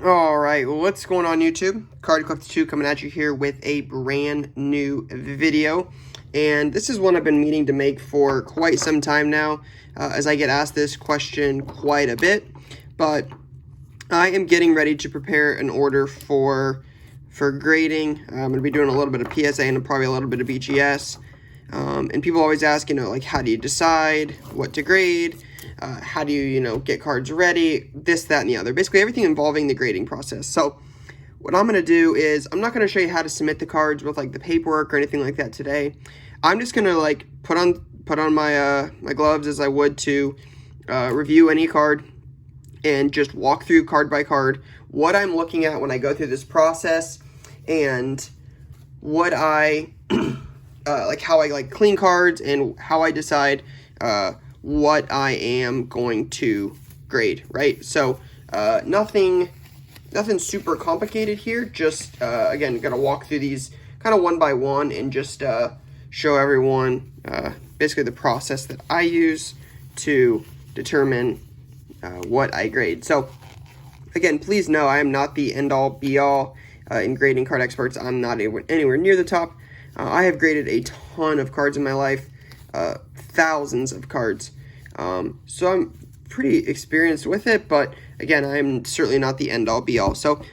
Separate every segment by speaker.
Speaker 1: Alright, well, what's going on YouTube? Card Collector 2 coming at you here with a brand new video. And this is one I've been meaning to make for quite some time now, as I get asked this question quite a bit. But I am getting ready to prepare an order for grading. I'm going to be doing a little bit of PSA and probably a little bit of BGS. And people always ask, like, how do you decide what to grade? How do you, get cards ready? This, that, and the other. Basically, everything involving the grading process. So, what I'm going to do is, I'm not going to show you how to submit the cards with, like, the paperwork or anything like that today. I'm just going to, like, put on my, my gloves as I would to review any card and just walk through card by card what I'm looking at when I go through this process and what I... like how I clean cards and how I decide what I am going to grade, right? So nothing super complicated here. Just again, gonna walk through these kind of one by one and just show everyone basically the process that I use to determine what I grade. So again, please know I am not the end-all be-all in grading card experts. I'm not anywhere near the top. I have graded a ton of cards in my life, thousands of cards, so I'm pretty experienced with it, but again, I'm certainly not the end-all be-all. So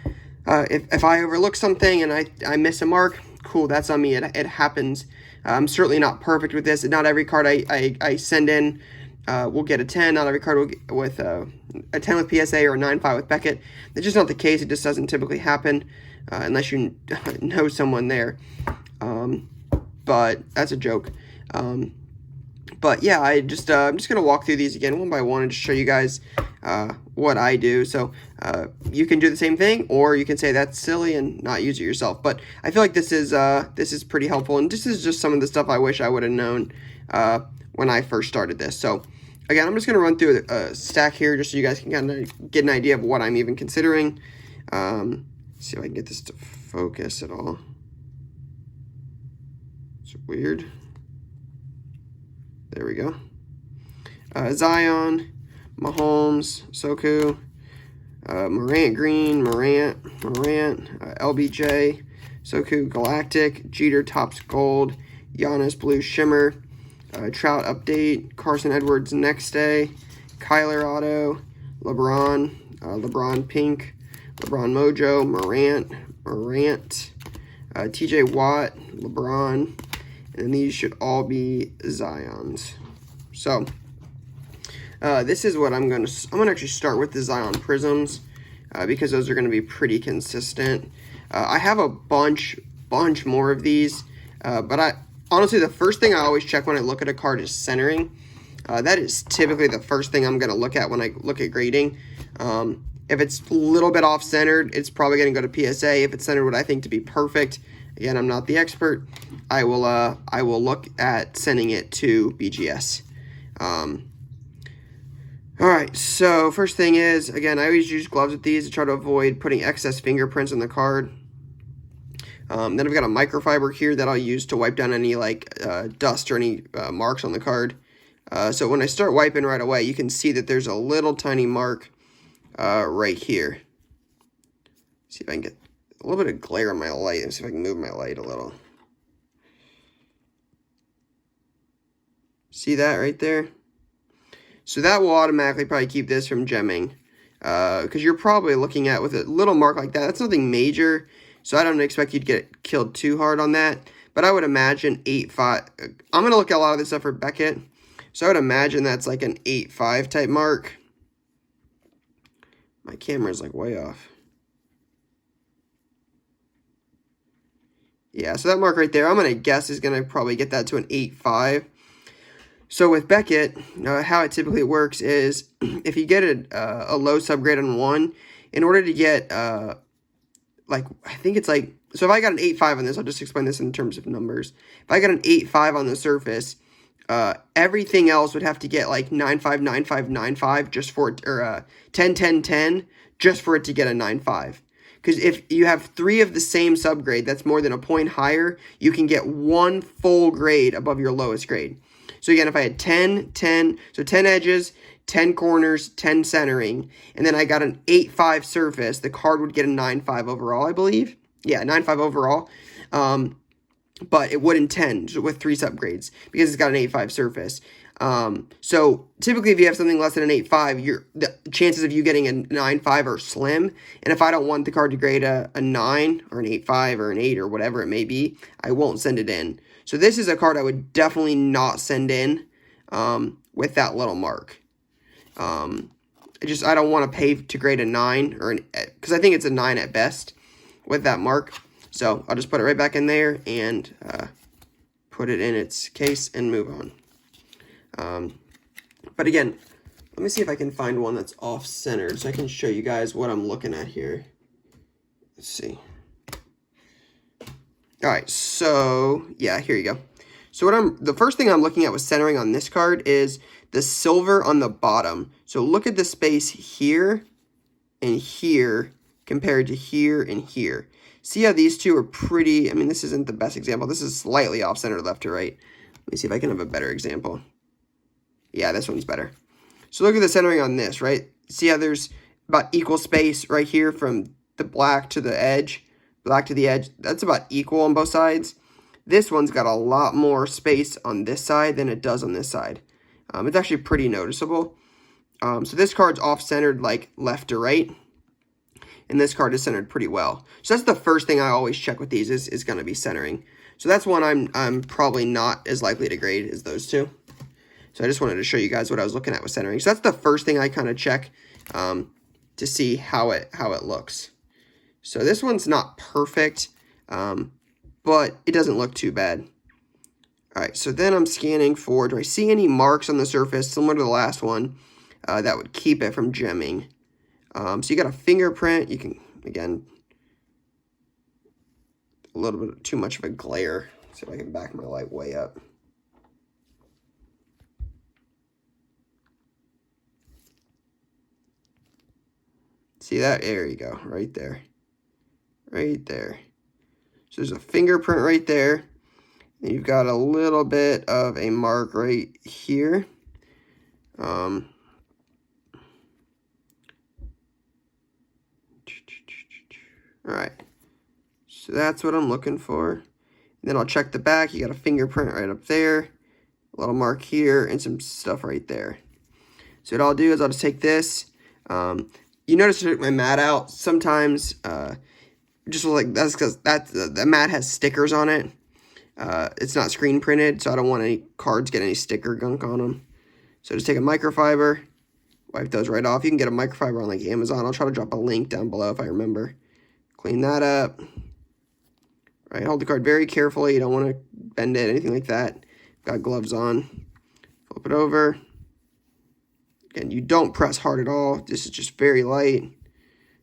Speaker 1: if I overlook something and I miss a mark, cool, that's on me. It happens. I'm certainly not perfect with this. Not every card I send in will get a 10. Not every card will get with a 10 with PSA or a 9.5 with Beckett. That's just not the case. It just doesn't typically happen unless you know someone there. But that's a joke. But yeah, I'm just gonna walk through these again one by one and just show you guys what I do. So you can do the same thing, or you can say that's silly and not use it yourself. But I feel like this is pretty helpful, and this is just some of the stuff I wish I would have known when I first started this. So again, I'm just gonna run through a stack here just so you guys can kind of get an idea of what I'm even considering. See if I can get this to focus at all. It's weird. There we go. Zion, Mahomes, Soku, Morant Green, Morant, LBJ, Soku Galactic, Jeeter Topps Gold, Giannis Blue Shimmer, Trout Update, Carson Edwards Next Day, Kyler Auto, LeBron Pink, LeBron Mojo, Morant, TJ Watt, LeBron, and these should all be Zions. So this is what I'm gonna actually start with the Zion Prisms because those are gonna be pretty consistent. I have a bunch more of these, but honestly the first thing I always check when I look at a card is centering. That is typically the first thing I'm gonna look at when I look at grading. If it's a little bit off-centered, it's probably going to go to PSA. If it's centered what I think to be perfect, again, I'm not the expert, I will look at sending it to BGS. Alright, so first thing is, again, I always use gloves with these to try to avoid putting excess fingerprints on the card. Then I've got a microfiber here that I'll use to wipe down any dust or any marks on the card. So when I start wiping right away, you can see that there's a little tiny mark right here. See if I can get a little bit of glare on my light. Let's see if I can move my light a little. See that right there? So that will automatically probably keep this from gemming. Because you're probably looking at, with a little mark like that, that's nothing major. So I don't expect you to get killed too hard on that. But I would imagine 8.5. I'm going to look at a lot of this stuff for Beckett. So I would imagine that's like an 8.5 type mark. My camera's like way off. Yeah, so that mark right there, I'm going to guess is going to probably get that to an 8.5. So with Beckett, how it typically works is if you get a low subgrade on one, in order to get, I think it's like, so if I got an 8.5 on this, I'll just explain this in terms of numbers. If I got an 8.5 on the surface, everything else would have to get like 9.5, 9.5, 9.5 just for it, or 10, 10, 10 just for it to get a 9.5. Because if you have 3 of the same subgrade, that's more than a point higher, you can get 1 full grade above your lowest grade. So again, if I had 10, 10, so 10 edges, 10 corners, 10 centering, and then I got an 8.5 surface, the card would get a 9.5 overall, I believe. Yeah, 9.5 overall. But it wouldn't 10 with 3 subgrades because it's got an 8.5 surface. So typically if you have something less than an 8.5, the chances of you getting a 9.5 are slim. And if I don't want the card to grade a 9 or an 8.5 or an 8 or whatever it may be, I won't send it in. So this is a card I would definitely not send in with that little mark. I don't want to pay to grade a 9 or because I think it's a 9 at best with that mark. So I'll just put it right back in there and put it in its case and move on. But again, let me see if I can find one that's off-centered so I can show you guys what I'm looking at here. Let's see. All right, so yeah, here you go. So the first thing I'm looking at with centering on this card is the silver on the bottom. So look at the space here and here compared to here and here. See how these two are pretty, I mean, this isn't the best example. This is slightly off-center left to right. Let me see if I can have a better example. Yeah, this one's better. So look at the centering on this, right? See how there's about equal space right here from the black to the edge, black to the edge. That's about equal on both sides. This one's got a lot more space on this side than it does on this side. It's actually pretty noticeable. So this card's off-centered like left to right. And this card is centered pretty well. So that's the first thing I always check with these is going to be centering. So that's one I'm probably not as likely to grade as those two. So I just wanted to show you guys what I was looking at with centering. So that's the first thing I kind of check to see how it looks. So this one's not perfect, but it doesn't look too bad. All right, so then I'm scanning for, do I see any marks on the surface similar to the last one that would keep it from gemming? So you got a fingerprint. You can, again, a little bit too much of a glare. Let's see if I can back my light way up. See that? There you go, right there. Right there. So there's a fingerprint right there. And you've got a little bit of a mark right here. All right, so that's what I'm looking for. And then I'll check the back. You got a fingerprint right up there, a little mark here, and some stuff right there. So what I'll do is I'll just take this. You notice I took my mat out. Sometimes just like that's because the mat has stickers on it. It's not screen printed, so I don't want any cards get any sticker gunk on them. So just take a microfiber, wipe those right off. You can get a microfiber on like Amazon. I'll try to drop a link down below if I remember. Clean that up. Right, hold the card very carefully. You don't want to bend it, anything like that. Got gloves on. Flip it over. Again, you don't press hard at all. This is just very light.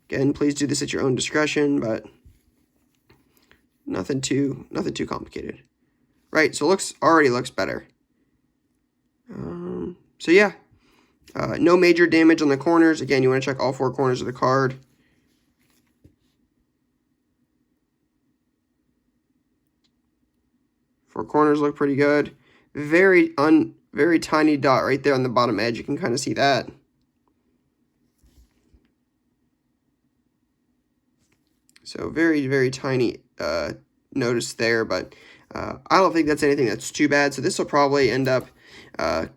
Speaker 1: Again, please do this at your own discretion, but nothing too complicated. Right, so already looks better. So yeah, no major damage on the corners. Again, you want to check all 4 corners of the card. Four corners look pretty good. Very tiny dot right there on the bottom edge. You can kind of see that. So very tiny notice there, but I don't think that's anything that's too bad. So this will probably end up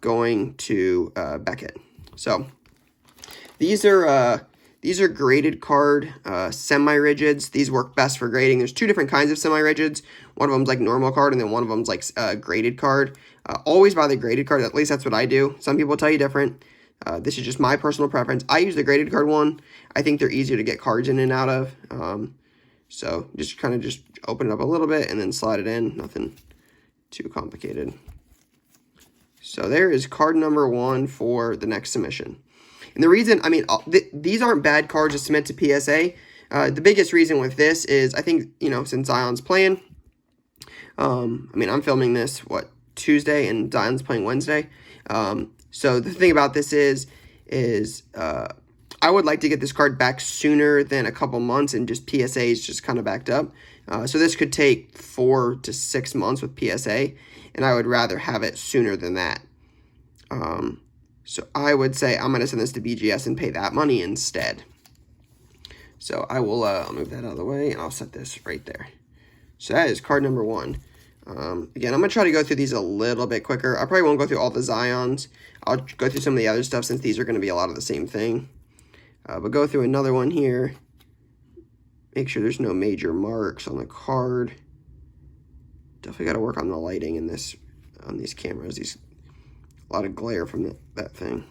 Speaker 1: going to Beckett. So these are graded card semi-rigids. These work best for grading. There's 2 different kinds of semi-rigids. One of them's like normal card, and then one of them's like graded card. Always buy the graded card. At least that's what I do. Some people tell you different. This is just my personal preference. I use the graded card one. I think they're easier to get cards in and out of. So just kind of just open it up a little bit and then slide it in. Nothing too complicated. So there is card number 1 for the next submission. And the reason, I mean, these aren't bad cards to submit to PSA. The biggest reason with this is, I think, you know, since Zion's playing, I mean, I'm filming this, Tuesday, and Zion's playing Wednesday. So the thing about this is I would like to get this card back sooner than a couple months, and just PSA is just kind of backed up. So this could take 4 to 6 months with PSA, and I would rather have it sooner than that. So I would say I'm going to send this to BGS and pay that money instead. So I will I'll move that out of the way, and I'll set this right there. So that is card number 1. Again, I'm going to try to go through these a little bit quicker. I probably won't go through all the Zions. I'll go through some of the other stuff since these are going to be a lot of the same thing. But go through another one here. Make sure there's no major marks on the card. Definitely got to work on the lighting in this, on these cameras. A lot of glare from that thing.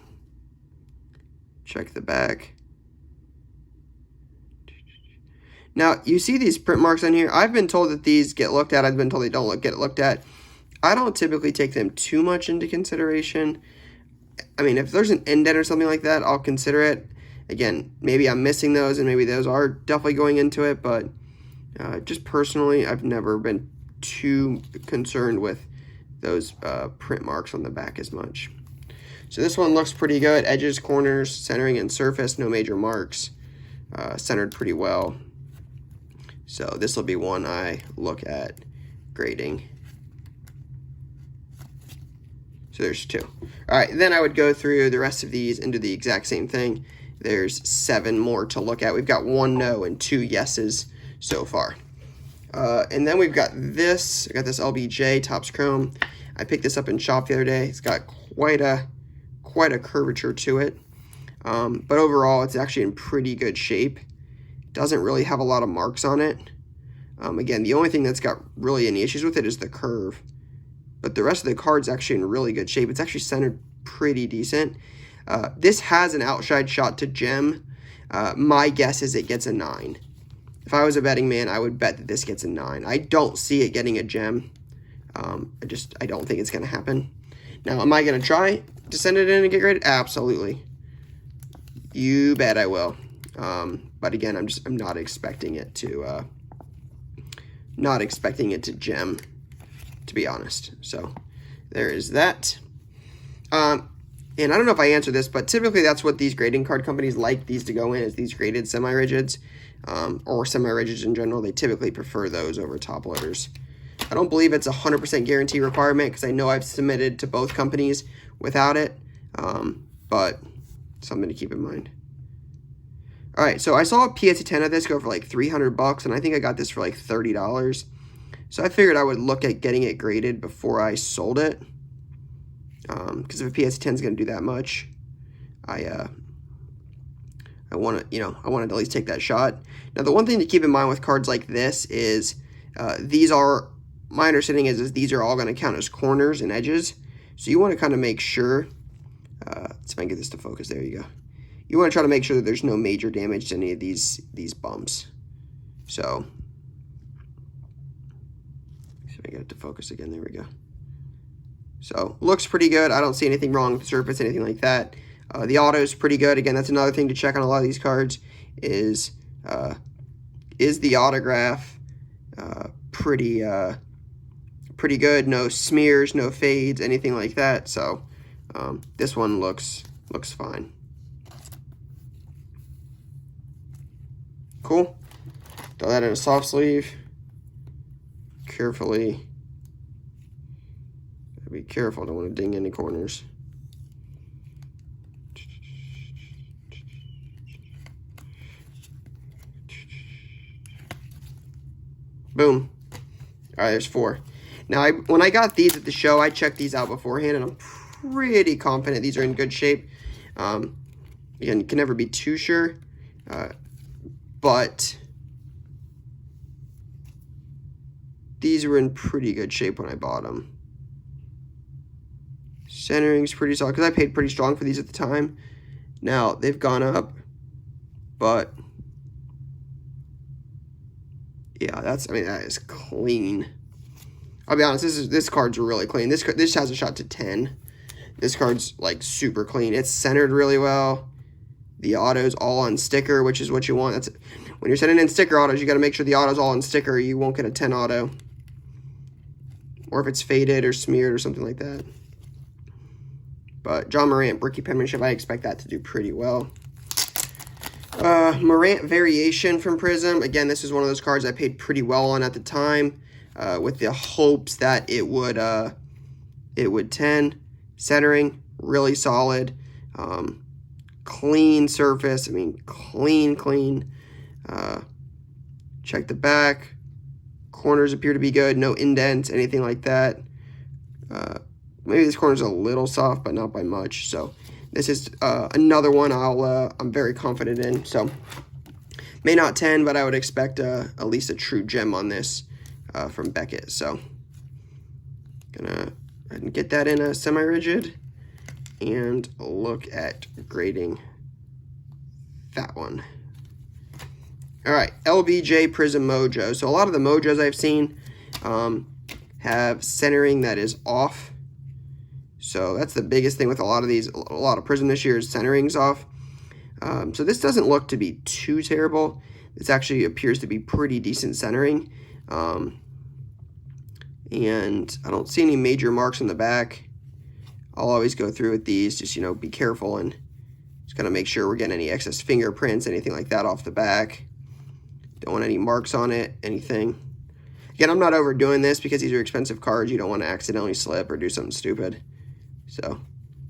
Speaker 1: Check the back. Now, you see these print marks on here. I've been told that these get looked at. I've been told they don't get looked at. I don't typically take them too much into consideration. I mean, if there's an indent or something like that, I'll consider it. Again, maybe I'm missing those, and maybe those are definitely going into it, but just personally, I've never been too concerned with those print marks on the back as much. So this one looks pretty good. Edges, corners, centering, and surface, no major marks. Centered pretty well. So this will be one I look at grading. So there's 2. All right, then I would go through the rest of these and do the exact same thing. There's 7 more to look at. We've got 1 no and 2 yeses so far. And then we've got this. I got this LBJ Topps Chrome. I picked this up in shop the other day. It's got quite a curvature to it. But overall, it's actually in pretty good shape. Doesn't really have a lot of marks on it. Again, the only thing that's got really any issues with it is the curve. But the rest of the card's actually in really good shape. It's actually centered pretty decent. This has an outside shot to gem. My guess is it gets a 9. If I was a betting man, I would bet that this gets a 9. I don't see it getting a gem. I don't think it's going to happen. Now, am I going to try to send it in and get graded? Absolutely. You bet I will. But again, I'm not expecting it to gem, to be honest. So there is that. And I don't know if I answered this, but typically that's what these grading card companies like these to go in, is these graded semi-rigids, or semi-rigids in general. They typically prefer those over top loaders. I don't believe it's a 100% guarantee requirement, because I know I've submitted to both companies without it, but something to keep in mind. All right, so I saw a PSA 10 of this go for like $300, and I think I got this for like $30. So I figured I would look at getting it graded before I sold it, because if a PSA 10 is going to do that much, I want to, I wanted to at least take that shot. Now, the one thing to keep in mind with cards like this is these are, my understanding is these are all going to count as corners and edges. So you want to kind of make sure, let's see if I can get this to focus. There you go. You want to try to make sure that there's no major damage to any of these bumps. So, see if I get it to focus again. There we go. So, looks pretty good. I don't see anything wrong with the surface, anything like that. The auto is pretty good. Again, that's another thing to check on a lot of these cards is the autograph pretty good. No smears, no fades, anything like that. So, this one looks fine. Cool. Throw that in a soft sleeve. Carefully. Be careful, don't want to ding any corners. Boom. All right, there's 4. Now, when I got these at the show, I checked these out beforehand, and I'm pretty confident these are in good shape. Again, you can never be too sure. But these were in pretty good shape when I bought them. Centering's pretty solid, because I paid pretty strong for these at the time. Now, they've gone up, but yeah, that is clean. I'll be honest, this card's really clean. This has a shot to 10. This card's like super clean. It's centered really well. The auto's all on sticker, which is what you want. When you're sending in sticker autos, you got to make sure the auto's all on sticker. You won't get a 10 auto. Or if it's faded or smeared or something like that. But John Morant, rookie penmanship, I expect that to do pretty well. Morant variation from Prism. Again, this is one of those cards I paid pretty well on at the time, with the hopes that it would 10. Centering, really solid. Clean surface. I mean, clean. Check the back. Corners appear to be good. No indents, anything like that. Maybe this corner's a little soft, but not by much. So this is another one I'm very confident in. So may not 10, but I would expect at least a true gem on this from Beckett. So gonna go ahead and get that in a semi-rigid and look at grading that one. All right, LBJ Prism Mojo. So a lot of the Mojos I've seen have centering that is off. So that's the biggest thing with a lot of these. A lot of Prism this year is centering's off. So this doesn't look to be too terrible. This actually appears to be pretty decent centering. And I don't see any major marks on the back. I'll always go through with these, just, be careful and just kind of make sure we're getting any excess fingerprints, anything like that off the back. Don't want any marks on it, anything. Again, I'm not overdoing this because these are expensive cards. You don't want to accidentally slip or do something stupid. So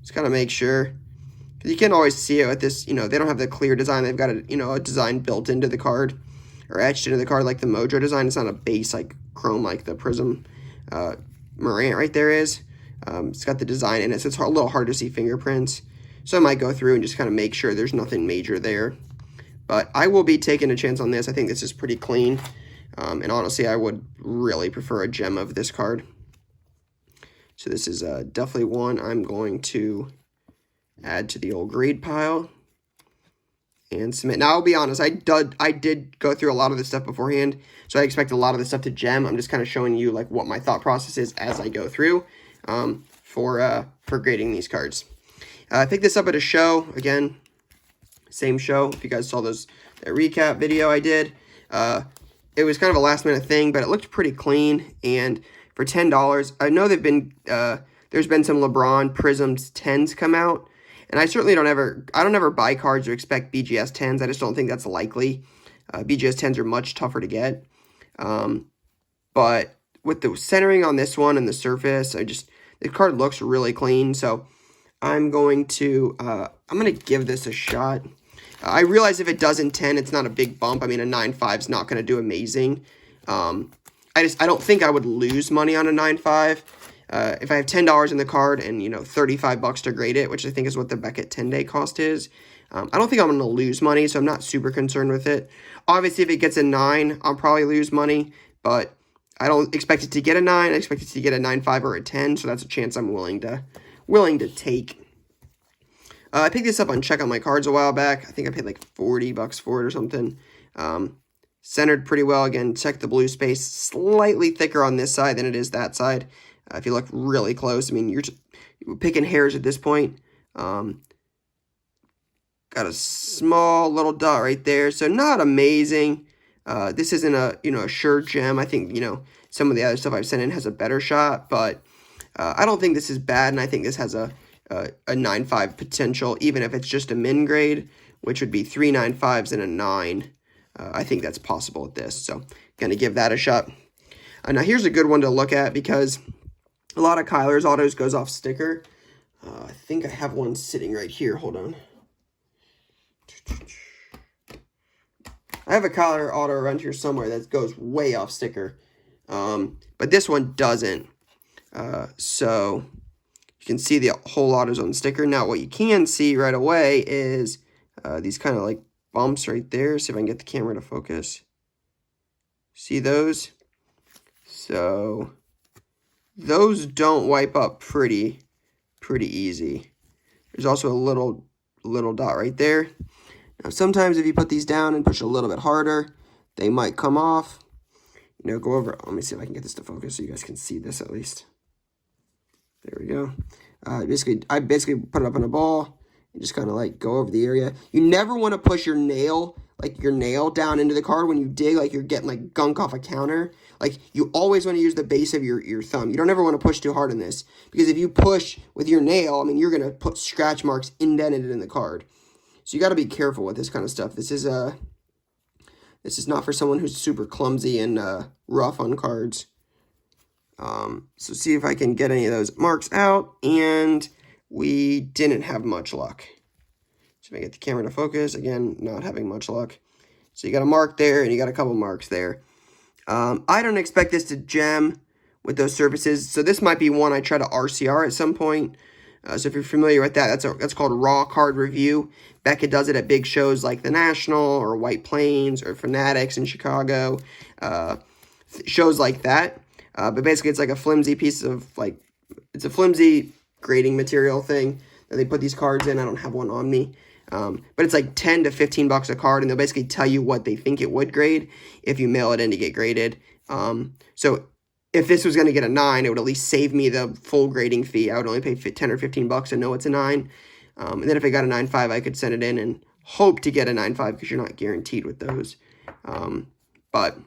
Speaker 1: just kind of make sure. Because you can't always see it with this, they don't have the clear design. They've got a design built into the card or etched into the card like the Mojo design. It's not a base like chrome like the Prism Morant right there is. It's got the design in it, so it's a little hard to see fingerprints. So I might go through and just kind of make sure there's nothing major there. But I will be taking a chance on this. I think this is pretty clean. And honestly, I would really prefer a gem of this card. So this is definitely one I'm going to add to the old grade pile and submit. Now, I'll be honest, I did go through a lot of this stuff beforehand, so I expect a lot of this stuff to gem. I'm just kind of showing you like what my thought process is as I go through for grading these cards. I picked this up at a show, again, same show. If you guys saw that recap video I did, it was kind of a last minute thing, but it looked pretty clean. And for $10, I know there's been some LeBron Prisms 10s come out, and I certainly don't ever buy cards or expect BGS 10s. I just don't think that's likely. BGS 10s are much tougher to get. But with the centering on this one and the surface, the card looks really clean. So I'm going to give this a shot. I realize if it does in 10, it's not a big bump. I mean, a 9.5 is not going to do amazing. I don't think I would lose money on a 9.5. If I have $10 in the card and, $35 to grade it, which I think is what the Beckett 10-day cost is, I don't think I'm going to lose money, so I'm not super concerned with it. Obviously, if it gets a 9, I'll probably lose money, but I don't expect it to get a 9. I expect it to get a 9.5 or a 10, so that's a chance I'm willing to take. I picked this up on Check Out My Cards a while back. I think I paid like $40 for it or something. Centered pretty well. Again, check the blue space. Slightly thicker on this side than it is that side. If you look really close, I mean, you're picking hairs at this point. Got a small little dot right there, so not amazing. This isn't a sure gem. I think, some of the other stuff I've sent in has a better shot, but I don't think this is bad, and I think this has a 9.5 potential, even if it's just a min grade, which would be 3 9.5s and a 9. I think that's possible with this, so going to give that a shot. Now, here's a good one to look at because a lot of Kyler's autos goes off sticker. I think I have one sitting right here. Hold on. I have a Kyler auto around here somewhere that goes way off sticker, but this one doesn't. So you can see the whole autos on sticker. Now, what you can see right away is these kind of like bumps right there. See if I can get the camera to focus. See those? So those don't wipe up pretty easy. There's also a little dot right there. Now, sometimes if you put these down and push a little bit harder, they might come off. Go over. Let me see if I can get this to focus so you guys can see this at least. There we go. I basically put it up on a ball and just kind of like go over the area. You never want to push your nail down into the card when you dig, like you're getting like gunk off a counter. Like you always want to use the base of your thumb. You don't ever want to push too hard on this because if you push with your nail, I mean, you're going to put scratch marks indented in the card. So you got to be careful with this kind of stuff. This is not for someone who's super clumsy and rough on cards. So see if I can get any of those marks out, and we didn't have much luck. See if I get the camera to focus. Again, not having much luck. So you got a mark there, and you got a couple marks there. I don't expect this to gem with those surfaces. So this might be one I try to RCR at some point. So if you're familiar with that, that's called raw card review. Beckett does it at big shows like the National or White Plains or Fanatics in Chicago. Shows like that. But basically it's like a flimsy piece of it's a flimsy grading material thing that they put these cards in. I don't have one on me. But it's like 10 to 15 bucks a card, and they'll basically tell you what they think it would grade if you mail it in to get graded. So if this was going to get a 9, it would at least save me the full grading fee. I would only pay 10 or 15 bucks and know it's a 9. And then if I got a 9.5, I could send it in and hope to get a 9.5 because you're not guaranteed with those. But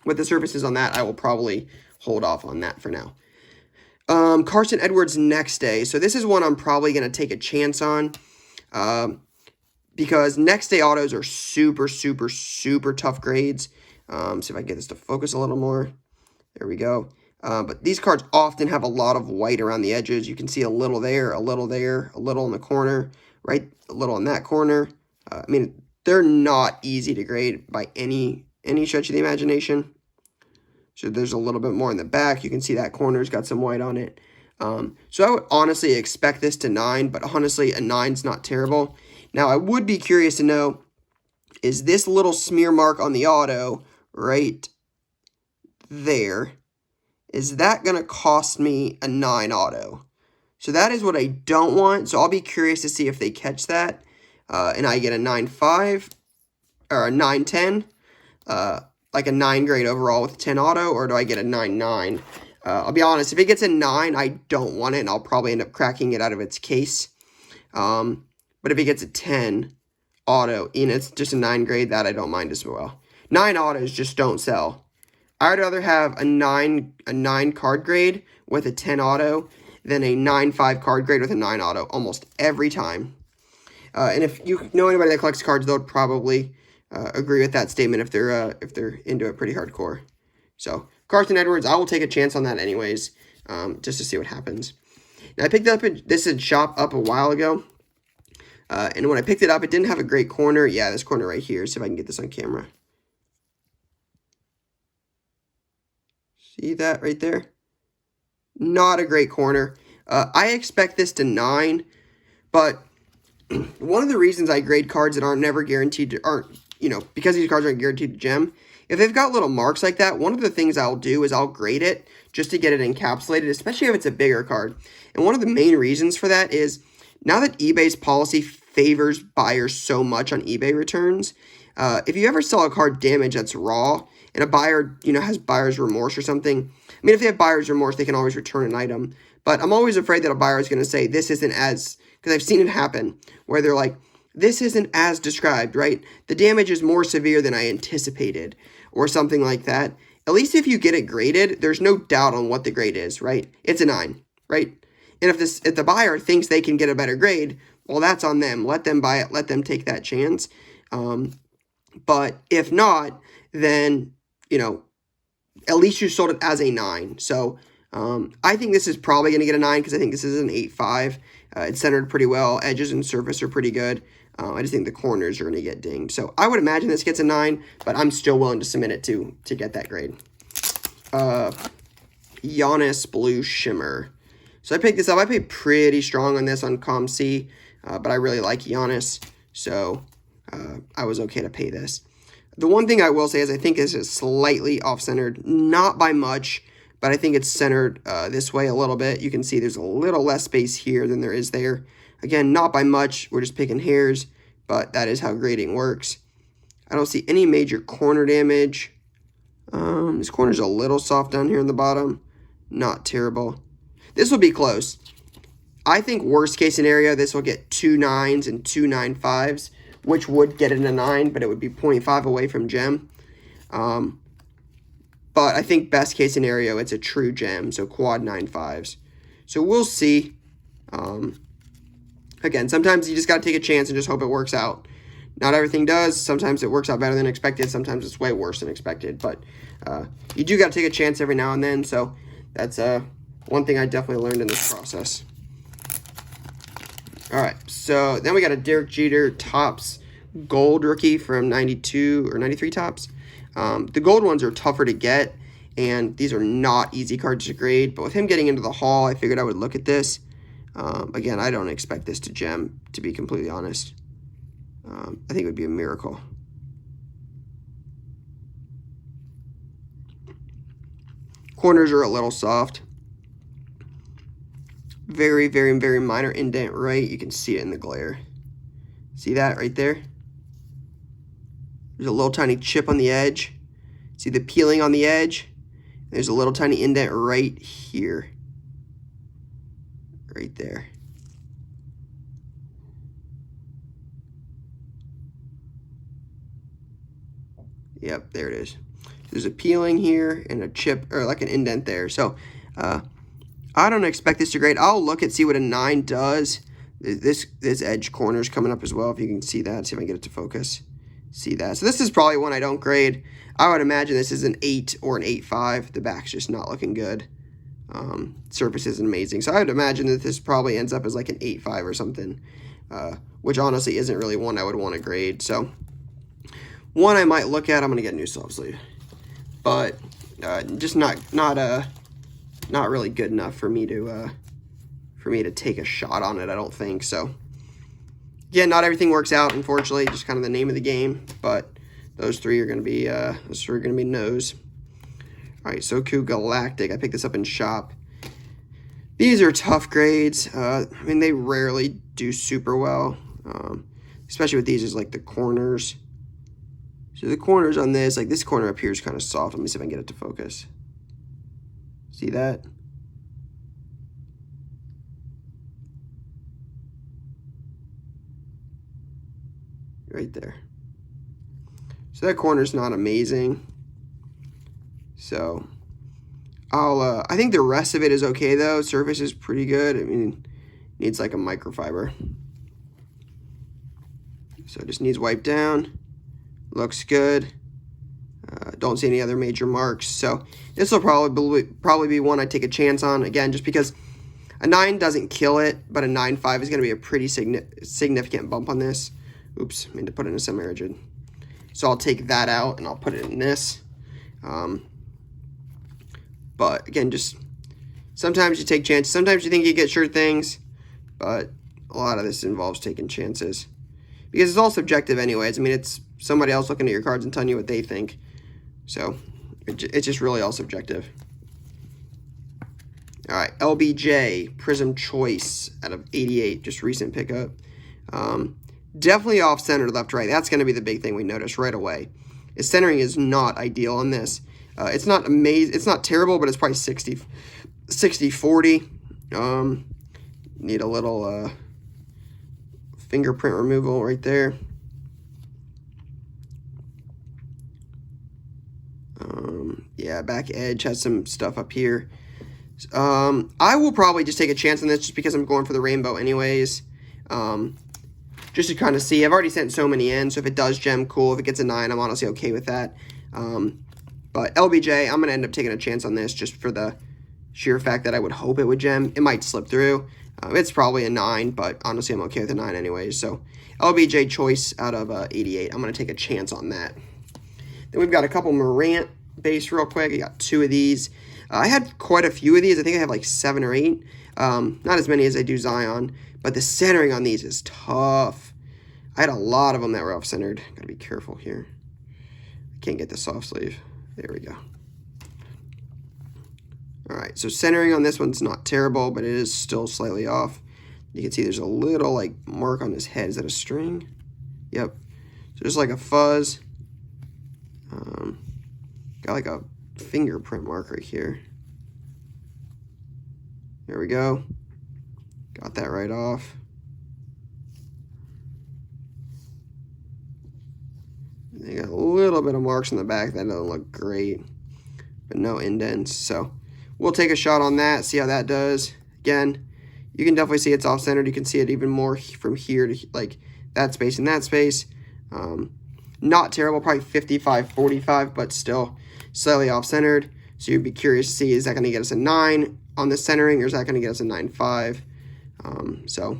Speaker 1: with the surfaces on that, I will probably hold off on that for now. Carson Edwards next day. So this is one I'm probably going to take a chance on. Because next day autos are super, super, super tough grades. See if I can get this to focus a little more. There we go. But these cards often have a lot of white around the edges. You can see a little there, a little there, a little in the corner, right? A little in that corner. I mean, they're not easy to grade by any stretch of the imagination. So there's a little bit more in the back. You can see that corner's got some white on it. So I would honestly expect this to 9, but honestly, a 9's not terrible. Now, I would be curious to know, is this little smear mark on the auto right there, is that going to cost me a 9 auto? So that is what I don't want. So I'll be curious to see if they catch that. And I get a 9.5 or a 9.10, like a 9 grade overall with 10 auto, or do I get a 9.9? I'll be honest, if it gets a 9, I don't want it, and I'll probably end up cracking it out of its case. But if it gets a 10 auto, and it's just a 9 grade, that I don't mind as well. 9 autos just don't sell. I'd rather have a 9 card grade with a 10 auto than a 9.5 card grade with a 9 auto almost every time. And if you know anybody that collects cards, they'll probably agree with that statement if they're into it pretty hardcore. So Carson Edwards, I will take a chance on that anyways, just to see what happens. Now I picked up this in shop up a while ago, and when I picked it up, it didn't have a great corner. Yeah, this corner right here. See if I can get this on camera. See that right there? Not a great corner. I expect this to 9, but one of the reasons I grade cards that aren't never guaranteed to, because these cards aren't guaranteed to gem, if they've got little marks like that, one of the things I'll do is I'll grade it just to get it encapsulated, especially if it's a bigger card. And one of the main reasons for that is now that eBay's policy favors buyers so much on eBay returns, if you ever sell a card damaged that's raw and a buyer, has buyer's remorse or something, I mean, if they have buyer's remorse, they can always return an item. But I'm always afraid that a buyer is going to say, this isn't as, because I've seen it happen, where they're like, this isn't as described, right? The damage is more severe than I anticipated, or something like that. At least if you get it graded, there's no doubt on what the grade is, right? It's a 9, right? And if the buyer thinks they can get a better grade, well, that's on them. Let them buy it. Let them take that chance. But if not, then, at least you sold it as a 9. So I think this is probably going to get a 9 because I think this is an 8.5. It's centered pretty well. Edges and surface are pretty good. I just think the corners are going to get dinged. So I would imagine this gets a 9, but I'm still willing to submit it to get that grade. Giannis Blue Shimmer. So I picked this up. I paid pretty strong on this on ComC, but I really like Giannis, so I was okay to pay this. The one thing I will say is I think this is slightly off-centered, not by much, but I think it's centered this way a little bit. You can see there's a little less space here than there is there. Again, not by much. We're just picking hairs, but that is how grading works. I don't see any major corner damage. This corner's a little soft down here in the bottom. Not terrible. This will be close. I think worst case scenario, this will get 2 9s and 2 9.5s, which would get it a 9, but it would be 0.5 away from gem. But I think best case scenario, it's a true gem, so quad 9.5s. So we'll see. Again, sometimes you just got to take a chance and just hope it works out. Not everything does. Sometimes it works out better than expected. Sometimes it's way worse than expected. But you do got to take a chance every now and then. So that's one thing I definitely learned in this process. All right, so then we got a Derrick Jeeter Topps Gold rookie from 92 or 93 Topps. The gold ones are tougher to get, and these are not easy cards to grade. But with him getting into the Hall, I figured I would look at this. Again, I don't expect this to gem, to be completely honest. I think it would be a miracle. Corners are a little soft. Very, very, very minor indent right. You can see it in the glare. See that right there? There's a little tiny chip on the edge. See the peeling on the edge? There's a little tiny indent right here. Right there. Yep, there it is. There's a peeling here and a chip, or like an indent there. So, I don't expect this to grade. I'll look and see what a 9 does. This edge corner is coming up as well, if you can see that. See if I can get it to focus. See that. So this is probably one I don't grade. I would imagine this is an 8 or an 8.5. The back's just not looking good. Surface isn't amazing. So I would imagine that this probably ends up as like an 8.5 or something, which honestly isn't really one I would want to grade. So one I might look at, I'm going to get a new soft sleeve. But just not really good enough for me to take a shot on it, I don't think. So yeah, not everything works out, unfortunately, just kind of the name of the game, but those three are going to be no's. All right, Soku Galactic. I picked this up in shop. These are tough grades. I mean, they rarely do super well, especially with these is like the corners. So the corners on this, like this corner up here is kind of soft. Let me see if I can get it to focus. See that? Right there. So that corner's not amazing. So I think the rest of it is okay though. Surface is pretty good. I mean, needs like a microfiber. So it just needs wiped down. Looks good. Don't see any other major marks. So this will probably be one I take a chance on. Again, just because a 9 doesn't kill it, but a 9.5 is going to be a pretty significant bump on this. Oops, I mean to put it in a semi-rigid. So I'll take that out and I'll put it in this. But again, just sometimes you take chances. Sometimes you think you get sure things, but a lot of this involves taking chances. Because it's all subjective anyways. I mean, it's somebody else looking at your cards and telling you what they think. So it's just really all subjective. All right, LBJ, Prism Choice out of 88, just recent pickup. Definitely off-center left-right. That's going to be the big thing we notice right away. His centering is not ideal on this. It's not amazing. It's not terrible, but it's probably 60-40. Need a little fingerprint removal right there. Yeah, back edge has some stuff up here. I will probably just take a chance on this just because I'm going for the rainbow anyways. Just to kind of see. I've already sent so many in, so if it does gem, cool. If it gets a 9, I'm honestly okay with that. But LBJ, I'm going to end up taking a chance on this just for the sheer fact that I would hope it would gem. It might slip through. It's probably a 9, but honestly, I'm okay with a 9 anyways. So LBJ Choice out of 88. I'm going to take a chance on that. Then we've got a couple Morant base real quick. I got 2 of these. I had quite a few of these. I think I have like 7 or 8. Not as many as I do Zion, but the centering on these is tough. I had a lot of them that were off-centered. Got to be careful here. I can't get the soft sleeve. There we go. All right, so centering on this one's not terrible, but it is still slightly off. You can see there's a little like mark on his head. Is that a string? Yep. So just like a fuzz. Got like a fingerprint mark right here. There we go. Got that right off. They got a little bit of marks on the back. That doesn't look great, but no indents. So we'll take a shot on that, see how that does. Again, you can definitely see it's off-centered. You can see it even more from here to like that space and that space. Not terrible, probably 55-45, but still slightly off-centered. So you'd be curious to see, is that going to get us a 9 on the centering, or is that going to get us a 9.5? So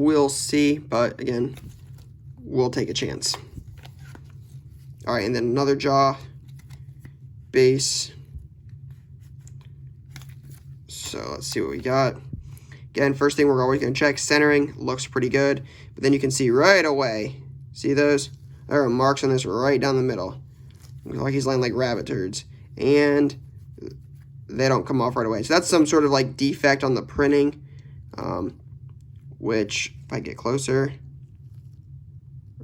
Speaker 1: we'll see, but again, we'll take a chance. All right, and then another jaw, base. So let's see what we got. Again, first thing we're always going to check, centering looks pretty good, but then you can see right away, see those? There are marks on this right down the middle. Looks like he's laying like rabbit turds, and they don't come off right away. So that's some sort of like defect on the printing, which if I get closer,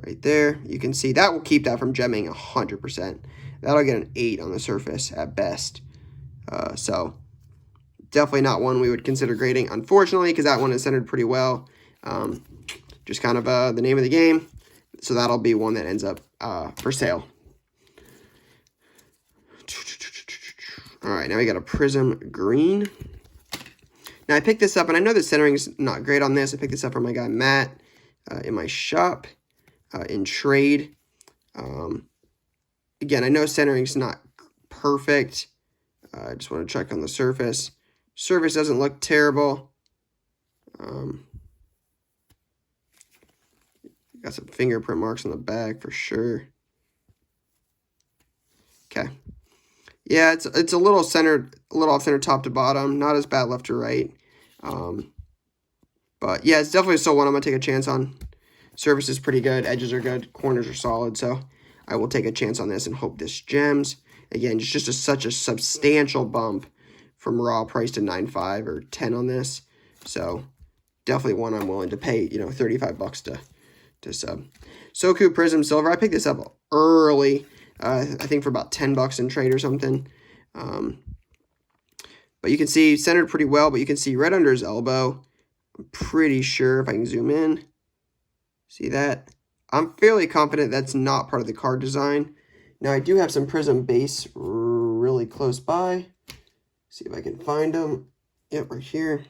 Speaker 1: right there, you can see that will keep that from gemming 100%. That'll get an 8 on the surface at best. So definitely not one we would consider grading, unfortunately, because that one is centered pretty well. Just kind of the name of the game. So that'll be one that ends up for sale. All right, now we got a Prism Green. Now I picked this up, and I know the centering is not great on this. I picked this up from my guy Matt in my shop in trade. Again, I know centering is not perfect. I just want to check on the surface. Surface doesn't look terrible. Got some fingerprint marks on the back for sure. Okay. Yeah, it's a little centered, a little off center top to bottom. Not as bad left to right. But yeah, it's definitely still one I'm going to take a chance on. Surface is pretty good. Edges are good. Corners are solid. So I will take a chance on this and hope this gems. Again, just such a substantial bump from raw price to 9.5 or 10 on this. So definitely one I'm willing to pay, you know, 35 bucks to sub. Soku Prism Silver. I picked this up early. I think for about 10 bucks in trade or something. But you can see centered pretty well, but you can see right under his elbow. I'm pretty sure if I can zoom in. See that? I'm fairly confident that's not part of the card design. Now I do have some Prism base really close by. See if I can find them. Yep, right here.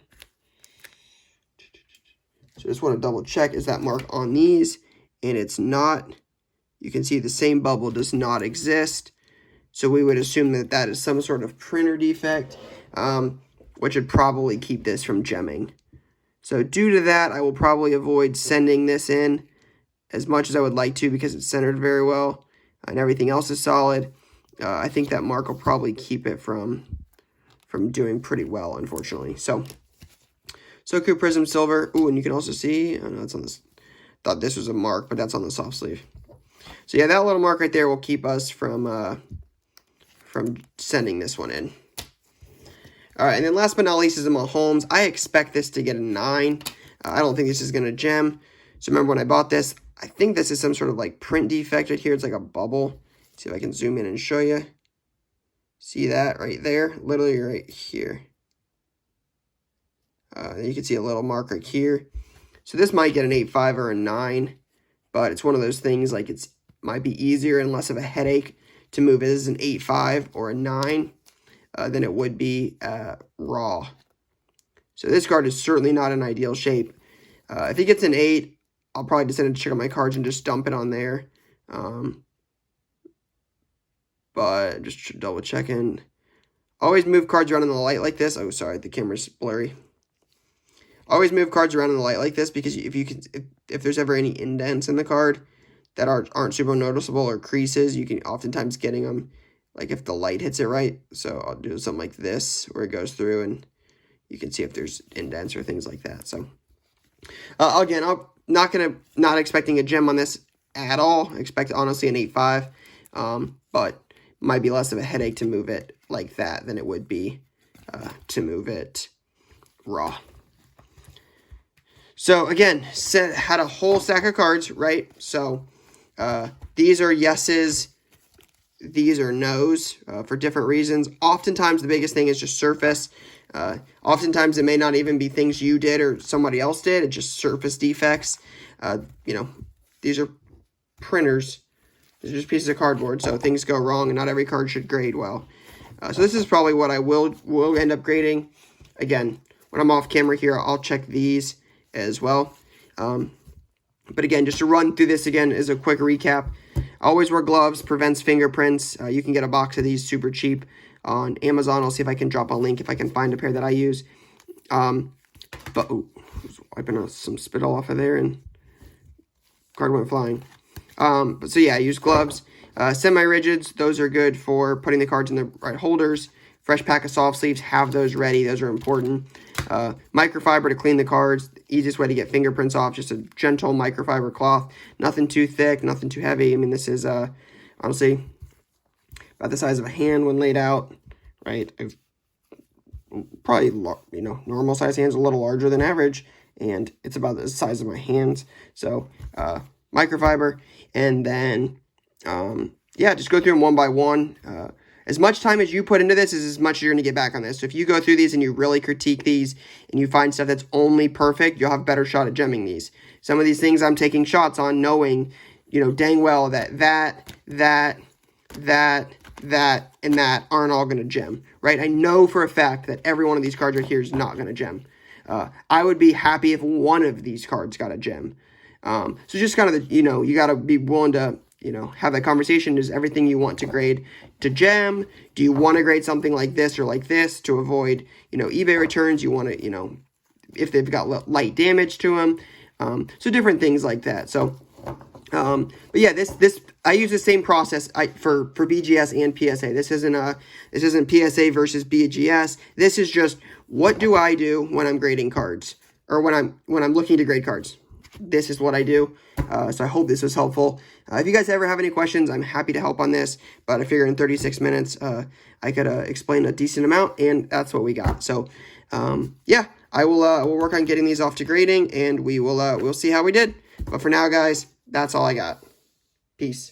Speaker 1: So I just want to double check, is that mark on these? And it's not. You can see the same bubble does not exist. So we would assume that that is some sort of printer defect, which would probably keep this from gemming. So due to that, I will probably avoid sending this in as much as I would like to because it's centered very well and everything else is solid. I think that mark will probably keep it from doing pretty well, unfortunately. So Soku Prism Silver. Ooh, and you can also see, oh no, it's on this. Thought this was a mark, but that's on the soft sleeve. So yeah, that little mark right there will keep us from sending this one in. All right, and then last but not least is a Mahomes. I expect this to get a 9. I don't think this is going to gem. So remember when I bought this, I think this is some sort of like print defect right here. It's like a bubble. Let's see if I can zoom in and show you. See that right there? Literally right here. You can see a little mark right here. So this might get an 8.5 or a 9, but it's one of those things like it might be easier and less of a headache to move it as an 8.5 or a 9 than it would be raw. So this card is certainly not in ideal shape. If it gets an 8, I'll probably just send it to check out my cards and just dump it on there. But just double checking. Always move cards around in the light like this. Oh, sorry, the camera's blurry. Always move cards around in the light like this because if there's ever any indents in the card that aren't super noticeable or creases, you can oftentimes getting them like if the light hits it right. So I'll do something like this where it goes through and you can see if there's indents or things like that. So again, I'm not expecting a gem on this at all. I expect honestly an 8.5, but might be less of a headache to move it like that than it would be to move it raw. So again, had a whole stack of cards, right? So these are yeses, these are nos for different reasons. Oftentimes the biggest thing is just surface. Oftentimes it may not even be things you did or somebody else did. It's just surface defects. You know, these are printers. These are just pieces of cardboard, so things go wrong, and not every card should grade well. So this is probably what I will end up grading. Again, when I'm off camera here, I'll check these as well. But again, just to run through this again as a quick recap. Always wear gloves, prevents fingerprints. You can get a box of these super cheap on Amazon. I'll see if I can drop a link if I can find a pair that I use. But, oh, wiping some spit all off of there, and card went flying. But so yeah, I use gloves. Semi-rigids, those are good for putting the cards in the right holders. Fresh pack of soft sleeves, have those ready. Those are important. Microfiber to clean the cards. The easiest way to get fingerprints off, just a gentle microfiber cloth. Nothing too thick, nothing too heavy. I mean, this is honestly about the size of a hand when laid out, right? I've probably, you know, normal size hands, a little larger than average, and it's about the size of my hands. So microfiber, and then yeah, just go through them one by one. As much time as you put into this is as much you're going to get back on this. So if you go through these and you really critique these and you find stuff that's only perfect, you'll have a better shot at gemming these. Some of these things I'm taking shots on, knowing, you know, dang well that, and that aren't all going to gem, right? I know for a fact that every one of these cards right here is not going to gem. I would be happy if one of these cards got a gem. So just kind of, you know, you got to be willing to, you know, have that conversation. Is everything you want to grade to gem? Do you want to grade something like this or like this to avoid, you know, eBay returns? You want to, you know, if they've got light damage to them. So different things like that. So, but yeah, this I use the same process for BGS and PSA. This isn't PSA versus BGS. This is just, what do I do when I'm grading cards, or when I'm looking to grade cards? This is what I do. So I hope this was helpful. If you guys ever have any questions, I'm happy to help on this. But I figure in 36 minutes, I could explain a decent amount, and that's what we got. So yeah, we'll work on getting these off to grading, and we'll see how we did. But for now, guys, that's all I got. Peace.